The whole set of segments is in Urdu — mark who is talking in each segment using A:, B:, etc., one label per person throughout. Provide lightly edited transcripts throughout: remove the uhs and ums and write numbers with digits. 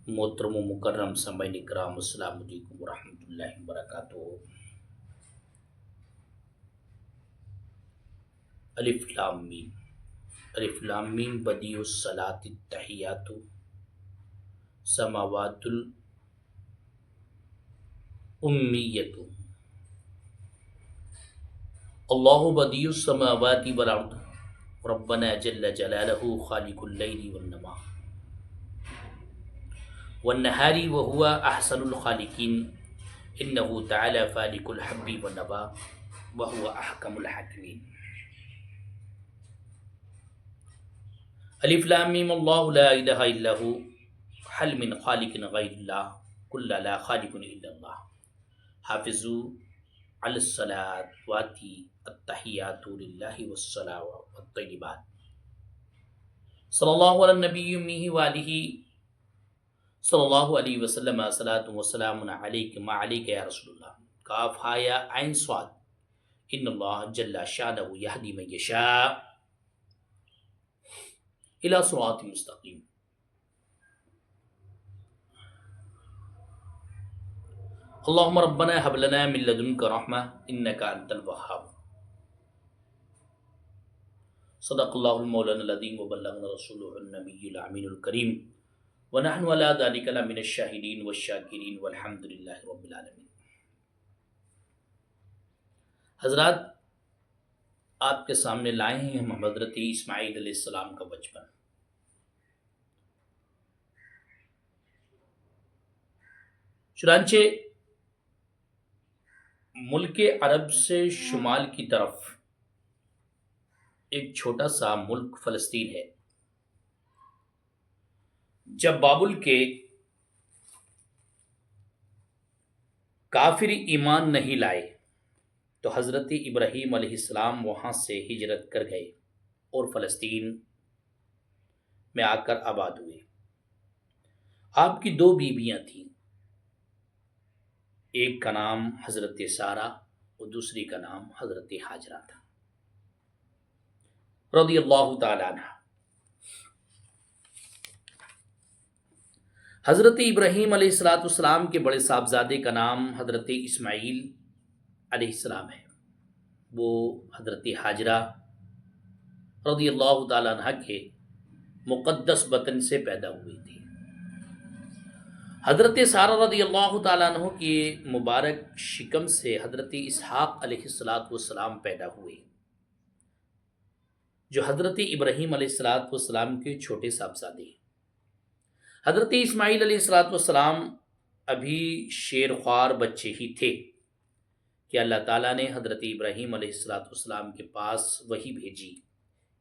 A: محترم و مکرم سامعین کرام، السلام علیکم ورحمۃ اللہ وبرکاتہ۔ الف لام میم، الف لام میم بدیع الصلاۃ التحیات سماوات الامیت، اللہ بدیع السماوات والارض ربنا جل جلالہ خالق اللیل والنہار وهو احسن الخالقین انہ تعالی فالق الحب والنوا وهو احکم الحاکمین۔ الف لام میم اللہ لا الہ الا ہو حل من خالق غیر اللہ کل لا خالق الا اللہ حافظوا علی الصلاوات التحیات للہ والصلاوات والطیبات۔ صلی اللہ علی النبی امیہ وآلہ صلی اللہ علیہ وسلم، صلاۃ وسلام علیک ما علیک یا رسول اللہ۔ کاف ہا یا عین صاد، ان اللہ جل شانہ یہدی من یشاء الی صراط مستقیم۔ اللہم ربنا ہب لنا من لدنک رحمہ انک انت الوہاب۔ صدق اللہ المولانا العظیم وبلغنا رسولہ النبی الامین الکریم ونحن علی ذلک لمن الشاہدین والشاکرین والحمد للہ رب العالمین۔ حضرات، آپ کے سامنے لائے ہیں ہم حضرت اسماعیل علیہ السلام کا بچپن۔ چنانچہ ملک عرب سے شمال کی طرف ایک چھوٹا سا ملک فلسطین ہے۔ جب بابل کے کافر ایمان نہیں لائے تو حضرت ابراہیم علیہ السلام وہاں سے ہجرت کر گئے اور فلسطین میں آ کر آباد ہوئے۔ آپ کی دو بیویاں تھیں، ایک کا نام حضرت سارہ اور دوسری کا نام حضرت ہاجرہ تھا رضی اللہ تعالی عنہ۔ حضرت ابراہیم علیہ السلام کے بڑے صاحبزادے کا نام حضرت اسماعیل علیہ السلام ہے۔ وہ حضرت ہاجرہ رضی اللہ تعالی عنہ کے مقدس بطن سے پیدا ہوئی تھی۔ حضرت سارہ رضی اللہ تعالیٰ عنہ کی مبارک شکم سے حضرت اسحاق علیہ السلام پیدا ہوئے، جو حضرت ابراہیم علیہ السلام کے چھوٹے صاحبزادے ہیں۔ حضرت اسماعیل علیہ السلام ابھی شیر خوار بچے ہی تھے کہ اللہ تعالیٰ نے حضرت ابراہیم علیہ السلام کے پاس وحی بھیجی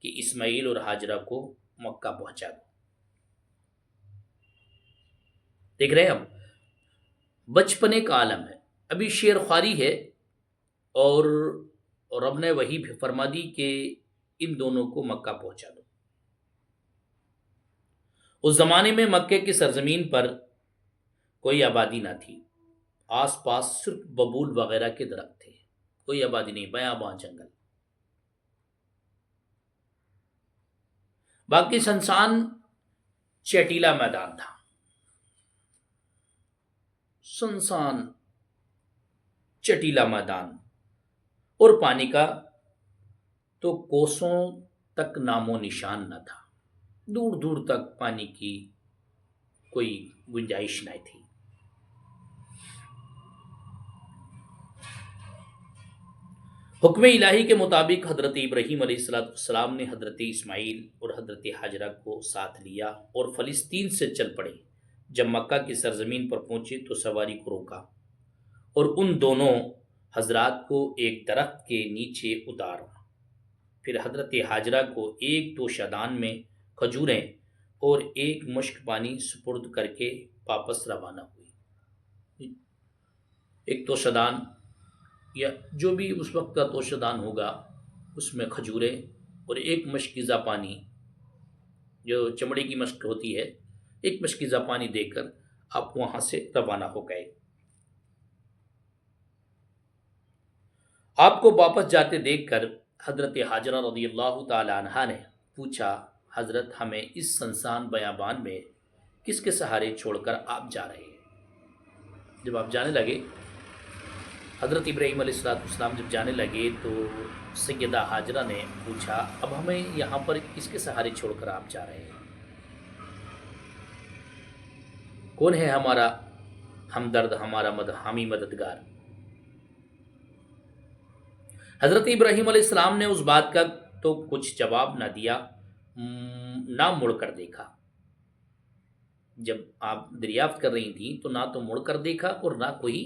A: کہ اسماعیل اور ہاجرہ کو مکہ پہنچا دو۔ دیکھ رہے ہیں ہم، بچپنے کا عالم ہے، ابھی شیر خواری ہے، اور رب نے وحی فرما دی کہ ان دونوں کو مکہ پہنچا دو۔ اس زمانے میں مکے کی سرزمین پر کوئی آبادی نہ تھی، آس پاس صرف ببول وغیرہ کے درخت تھے، کوئی آبادی نہیں، بیاباں جنگل، باقی سنسان چٹیلا میدان تھا، سنسان چٹیلا میدان، اور پانی کا تو کوسوں تک نام و نشان نہ تھا، دور دور تک پانی کی کوئی گنجائش نہ تھی۔ حکم الہی کے مطابق حضرت ابراہیم علیہ السلام نے حضرت اسماعیل اور حضرت ہاجرہ کو ساتھ لیا اور فلسطین سے چل پڑے۔ جب مکہ کی سرزمین پر پہنچے تو سواری کو روکا اور ان دونوں حضرات کو ایک درخت کے نیچے اتارا، پھر حضرت ہاجرہ کو ایک توشہ میں کھجوریں اور ایک مشک پانی سپرد کر کے واپس روانہ ہوئی۔ ایک توشہ یا جو بھی اس وقت کا توشہ ہوگا، اس میں کھجوریں اور ایک مشکیزہ پانی، جو چمڑے کی مشک ہوتی ہے، ایک مشکیزہ پانی دے کر آپ وہاں سے روانہ ہو گئے۔ آپ کو واپس جاتے دیکھ کر حضرت ہاجرہ رضی اللہ تعالی عنہا نے پوچھا، حضرت ہمیں اس سنسان بیابان میں کس کے سہارے چھوڑ کر آپ جا رہے ہیں؟ جب آپ جانے لگے، حضرت ابراہیم علیہ السلام جب جانے لگے تو سیدہ ہاجرہ نے پوچھا، اب ہمیں یہاں پر کس کے سہارے چھوڑ کر آپ جا رہے ہیں؟ کون ہے ہمارا ہمدرد، ہمارا حامی مددگار؟ حضرت ابراہیم علیہ السلام نے اس بات کا تو کچھ جواب نہ دیا، نہ مڑ کر دیکھا۔ جب آپ دریافت کر رہی تھیں تو نہ تو مڑ کر دیکھا اور نہ کوئی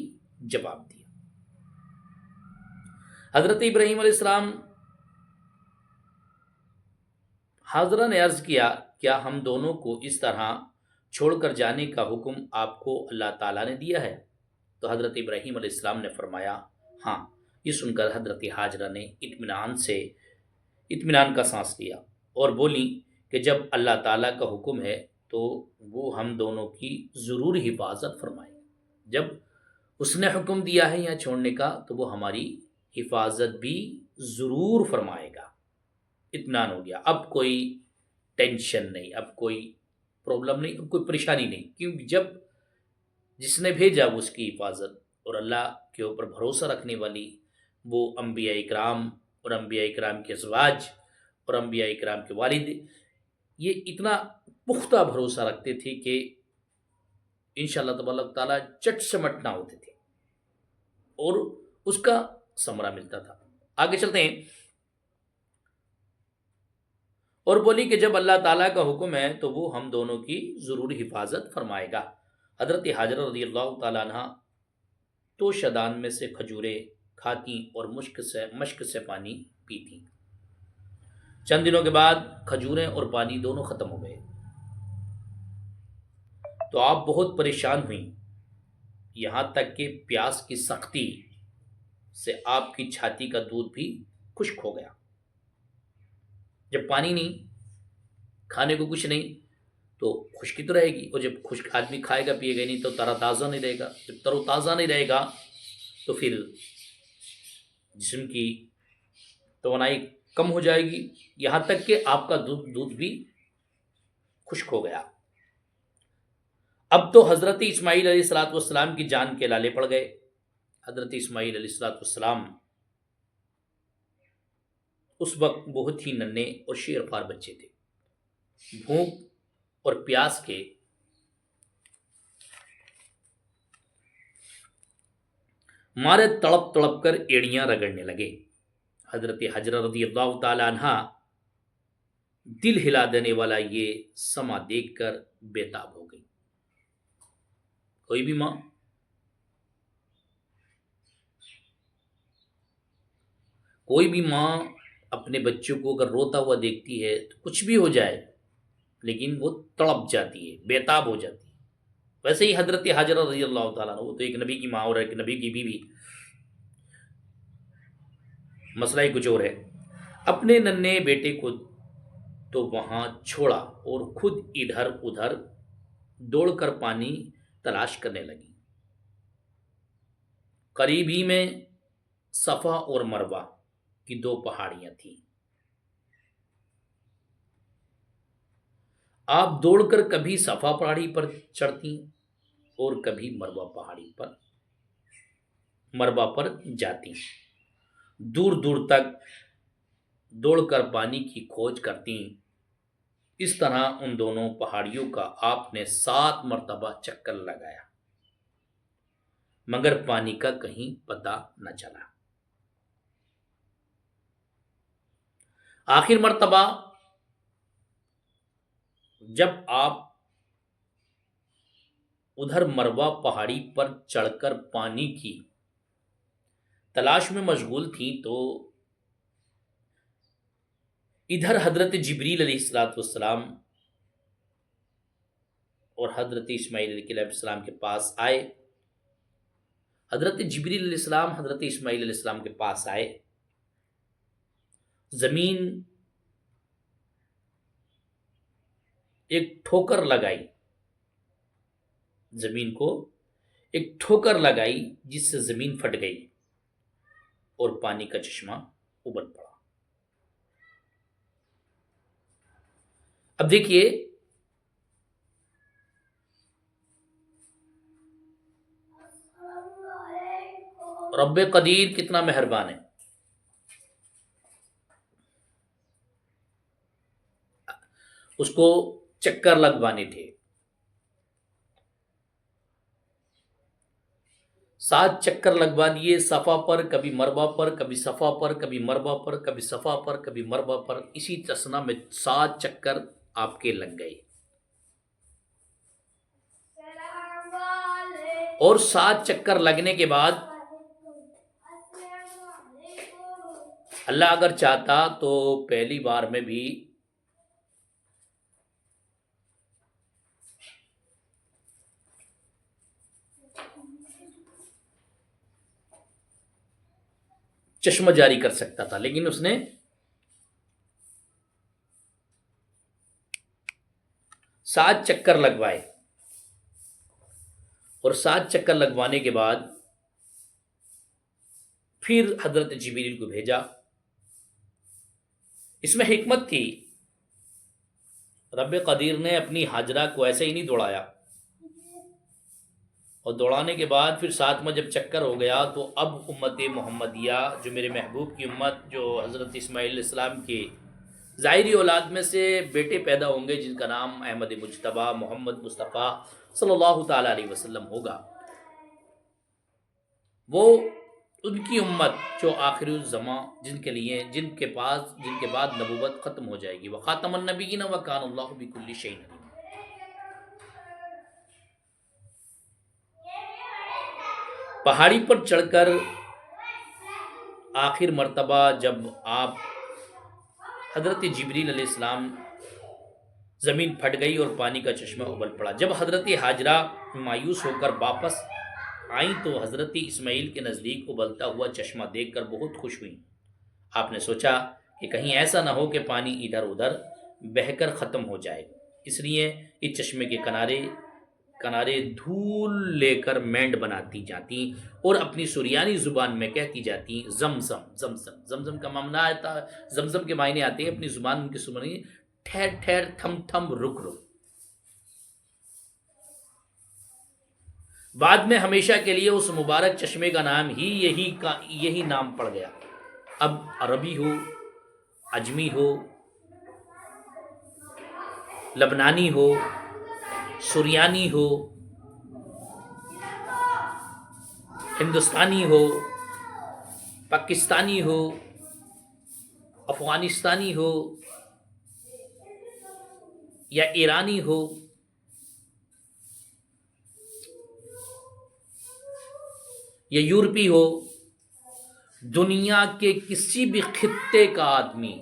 A: جواب دیا۔ حضرت ابراہیم علیہ السلام حاضرہ نے عرض کیا، کیا ہم دونوں کو اس طرح چھوڑ کر جانے کا حکم آپ کو اللہ تعالیٰ نے دیا ہے؟ تو حضرت ابراہیم علیہ السلام نے فرمایا، ہاں۔ یہ سن کر حضرت حاجرہ نے اطمینان کا سانس لیا اور بولی کہ جب اللہ تعالیٰ کا حکم ہے تو وہ ہم دونوں کی ضرور حفاظت فرمائے۔ جب اس نے حکم دیا ہے یہاں چھوڑنے کا تو وہ ہماری حفاظت بھی ضرور فرمائے گا۔ اطمینان ہو گیا، اب کوئی ٹینشن نہیں، اب کوئی پرابلم نہیں، اب کوئی پریشانی نہیں، کیونکہ جب جس نے بھیجا وہ اس کی حفاظت، اور اللہ کے اوپر بھروسہ رکھنے والی وہ انبیاء اکرام اور انبیاء اکرام کے ازواج اور انبیاء اکرام کے والد یہ اتنا پختہ بھروسہ رکھتے تھے کہ انشاءاللہ تبارک تعالیٰ چٹ سے مٹ نہ ہوتے تھے اور اس کا ثمرہ ملتا تھا۔ آگے چلتے ہیں، اور بولی کہ جب اللہ تعالیٰ کا حکم ہے تو وہ ہم دونوں کی ضرور حفاظت فرمائے گا۔ حضرت حاجرہ رضی اللہ تعالیٰ عنہ تو شدان میں سے کھجوریں کھاتی اور مشک سے پانی پیتی۔ چند دنوں کے بعد کھجوریں اور پانی دونوں ختم ہو گئے تو آپ بہت پریشان ہوئیں، یہاں تک کہ پیاس کی سختی سے آپ کی چھاتی کا دودھ بھی خشک ہو گیا۔ جب پانی نہیں، کھانے کو کچھ نہیں تو خشکی تو رہے گی، اور جب خشک آدمی کھائے گا پیے گا نہیں تو تر تازہ نہیں رہے گا۔ جب تر و تازہ نہیں رہے گا تو پھر جسم کی توانائی کم ہو جائے گی، یہاں تک کہ آپ کا دودھ بھی خشک ہو گیا۔ اب تو حضرت اسماعیل علیہ السلام کی جان کے لالے پڑ گئے۔ حضرت اسماعیل علیہ السلام اس وقت بہت ہی ننھے اور شیر خوار بچے تھے، بھوک اور پیاس کے مارے تڑپ تڑپ کر ایڑیاں رگڑنے لگے۔ حضرت حجرہ رضی اللہ تعالی عنہا دل ہلا دینے والا یہ سما دیکھ کر بے تاب ہو گئی۔ کوئی بھی ماں اپنے بچوں کو اگر روتا ہوا دیکھتی ہے تو کچھ بھی ہو جائے لیکن وہ تڑپ جاتی ہے، بے تاب ہو جاتی ہے۔ ویسے ہی حضرت حاجرہ رضی اللہ تعالیٰ عنہ، وہ تو ایک نبی کی ماں اور ایک نبی کی بیوی، مسئلہ ہی کچھ اور ہے، اپنے ننھے بیٹے کو تو وہاں چھوڑا اور خود ادھر ادھر دوڑ کر پانی تلاش کرنے لگی۔ قریب ہی میں صفا اور مروہ کی دو پہاڑیاں تھیں۔ آپ دوڑ کر کبھی صفا پہاڑی پر چڑھتی اور کبھی مروہ پر جاتی، دور دور تک دوڑ کر پانی کی کھوج کرتی۔ اس طرح ان دونوں پہاڑیوں کا آپ نے 7 مرتبہ چکر لگایا مگر پانی کا کہیں پتہ نہ چلا۔ آخر مرتبہ جب آپ ادھر مروہ پہاڑی پر چڑھ کر پانی کی تلاش میں مشغول تھیں تو ادھر حضرت جبریل علیہ السلام اور حضرت اسماعیل علیہ السلام کے پاس آئے۔ حضرت جبریل علیہ السلام حضرت اسماعیل علیہ السلام کے پاس آئے، زمین ایک ٹھوکر لگائی، زمین کو ایک ٹھوکر لگائی جس سے زمین پھٹ گئی اور پانی کا چشمہ ابل پڑا۔ اب دیکھیے رب قدیر کتنا مہربان ہے. اس کو چکر لگوانے تھے، 7 چکر لگوا دیے صفا پر، کبھی مروا پر، کبھی صفا پر، کبھی مروا پر، کبھی صفا پر، کبھی مروا پر، اسی تسنا میں 7 چکر آپ کے لگ گئے. اور 7 چکر لگنے کے بعد اللہ اگر چاہتا تو پہلی بار میں بھی چشمہ جاری کر سکتا تھا، لیکن اس نے 7 چکر لگوائے. اور 7 چکر لگوانے کے بعد پھر حضرت جبریل کو بھیجا. اس میں حکمت تھی، رب قدیر نے اپنی حاجرہ کو ایسے ہی نہیں دوڑایا، اور دوڑانے کے بعد پھر 7 میں جب چکر ہو گیا تو اب امت محمدیہ، جو میرے محبوب کی امت، جو حضرت اسماعیل علیہ السلام کے ظاہری اولاد میں سے بیٹے پیدا ہوں گے جن کا نام احمد مجتبیٰ محمد مصطفیٰ صلی اللہ تعالی علیہ وسلم ہوگا، وہ ان کی امت جو آخر الزماں، جن کے بعد نبوت ختم ہو جائے گی. وخاتم النبیین وکان اللہ بکل شیء علیم. پہاڑی پر چڑھ کر آخر مرتبہ جب آپ حضرت جبریل علیہ السلام، زمین پھٹ گئی اور پانی کا چشمہ ابل پڑا. جب حضرت حاجرہ مایوس ہو کر واپس آئیں تو حضرت اسماعیل کے نزدیک ابلتا ہوا چشمہ دیکھ کر بہت خوش ہوئیں. آپ نے سوچا کہ کہیں ایسا نہ ہو کہ پانی ادھر ادھر بہہ کر ختم ہو جائے، اس لیے اس چشمے کے کنارے دھول لے کر مینڈ بناتی جاتی اور اپنی سریانی زبان میں کہتی جاتی زمزم زمزم. زمزم کا معنی آتا، زمزم کے معنی آتے ہیں اپنی زبان ان کی سنی، ٹھہر ٹھہر، تھم تھم، رک رک. بعد میں ہمیشہ کے لیے اس مبارک چشمے کا نام ہی یہی نام پڑ گیا. اب عربی ہو، عجمی ہو، لبنانی ہو، سریانی ہو، ہندوستانی ہو، پاکستانی ہو، افغانستانی ہو، یا ایرانی ہو، یا یورپی ہو، دنیا کے کسی بھی خطے کا آدمی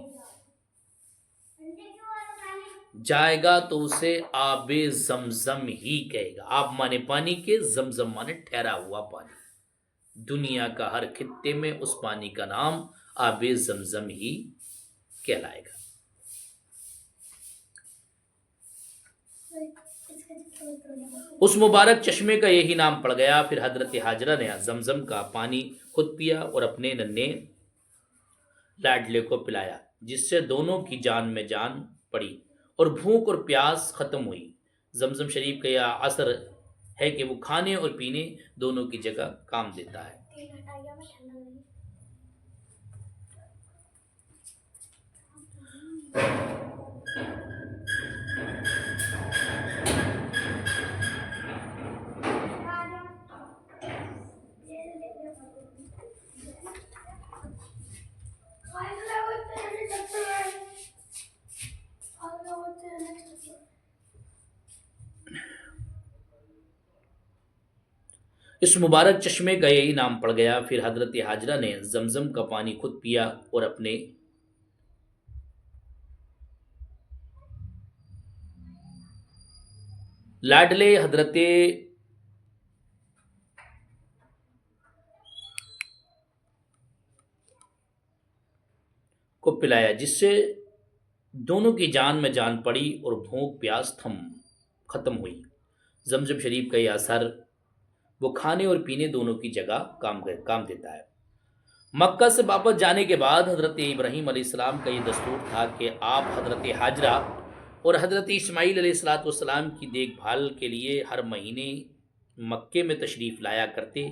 A: جائے گا تو اسے آب زمزم ہی کہے گا. آب مانے پانی کے، زمزم مانے ٹھہرا ہوا پانی. دنیا کا ہر خطے میں اس پانی کا نام آب زمزم ہی کہلائے گا. اس مبارک چشمے کا یہی نام پڑ گیا. پھر حضرت حاجرہ نے زمزم کا پانی خود پیا اور اپنے ننھے لاڈلے کو پلایا، جس سے دونوں کی جان میں جان پڑی اور بھوک اور پیاس ختم ہوئی. زمزم شریف کا یہ اثر ہے کہ وہ کھانے اور پینے دونوں کی جگہ کام دیتا ہے. اس مبارک چشمے کا یہی نام پڑ گیا. پھر حضرت حاجرہ نے زمزم کا پانی خود پیا اور اپنے لاڈلے حضرت کو پلایا، جس سے دونوں کی جان میں جان پڑی اور بھوک پیاس ختم ہوئی. زمزم شریف کا یہ اثر وہ کھانے اور پینے دونوں کی جگہ کام دیتا ہے. مکہ سے واپس جانے کے بعد حضرت ابراہیم علیہ السلام کا یہ دستور تھا کہ آپ حضرت حاجرہ اور حضرت اسماعیل علیہ السلام کی دیکھ بھال کے لیے ہر مہینے مکے میں تشریف لایا کرتے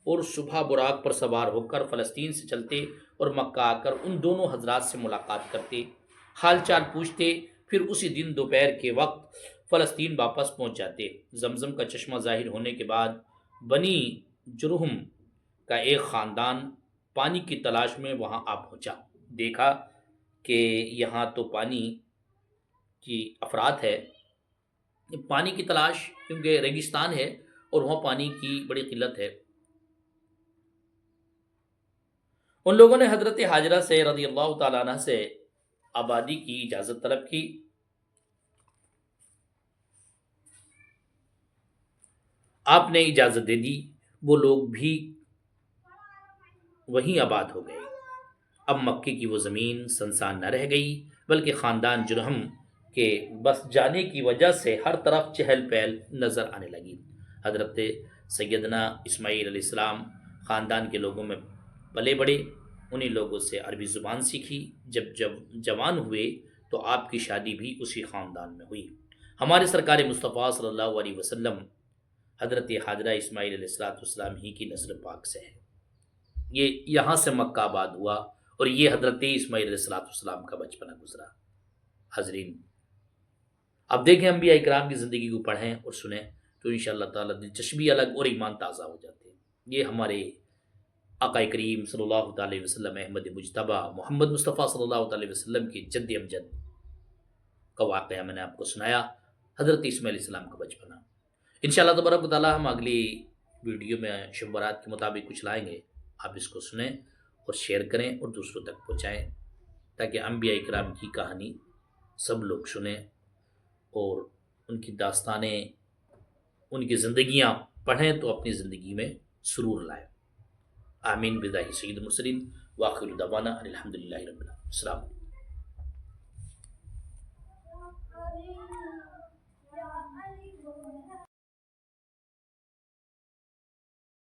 A: اور صبح براق پر سوار ہو کر فلسطین سے چلتے اور مکہ آ کر ان دونوں حضرات سے ملاقات کرتے، حال چال پوچھتے، پھر اسی دن دوپہر کے وقت فلسطین واپس پہنچ جاتے۔ زمزم کا چشمہ ظاہر ہونے کے بعد بنی جرہم کا ایک خاندان پانی کی تلاش میں وہاں آ پہنچا۔ دیکھا کہ یہاں تو پانی کی افراد ہے، پانی کی تلاش، کیونکہ ریگستان ہے اور وہاں پانی کی بڑی قلت ہے۔ ان لوگوں نے حضرت حاجرہ سے رضی اللہ تعالیٰ عنہ سے آبادی کی اجازت طلب کی۔ آپ نے اجازت دے دی، وہ لوگ بھی وہیں آباد ہو گئے۔ اب مکے کی وہ زمین سنسان نہ رہ گئی، بلکہ خاندان جرہم کے بس جانے کی وجہ سے ہر طرف چہل پہل نظر آنے لگی۔ حضرت سیدنا اسماعیل علیہ السلام خاندان کے لوگوں میں پلے بڑے، انہی لوگوں سے عربی زبان سیکھی۔ جب جوان ہوئے تو آپ کی شادی بھی اسی خاندان میں ہوئی۔ ہمارے سرکار مصطفیٰ صلی اللہ علیہ وسلم حضرت حاجرہ اسماعیل علیہ السلام ہی کی نسل پاک سے ہے۔ یہ یہاں سے مکہ آباد ہوا اور یہ حضرت اسماعیل علیہ السلام کا بچپنا گزرا۔ حاضرین، اب دیکھیں انبیاء اکرام کی زندگی کو پڑھیں اور سنیں تو انشاءاللہ تعالی دلچسپی الگ اور ایمان تازہ ہو جاتے ہیں۔ یہ ہمارے آقا کریم صلی اللہ تعالی وسلم احمد مجتبیٰ محمد مصطفیٰ صلی اللہ تعالی وسلم کی جد امجد کا واقعہ میں نے آپ کو سنایا، حضرت اسماعیل علیہ السلام کا بچپنا۔ انشاءاللہ تبارک و تعالی ہم اگلی ویڈیو میں شب برات کے مطابق کچھ لائیں گے۔ آپ اس کو سنیں اور شیئر کریں اور دوسروں تک پہنچائیں تاکہ انبیاء اکرام کی کہانی سب لوگ سنیں اور ان کی داستانیں، ان کی زندگیاں پڑھیں تو اپنی زندگی میں سرور لائیں۔ آمین بجاہ سید المرسلین وآخر دعوانا ان الحمد للہ رب العالمین۔ السلام علیکم۔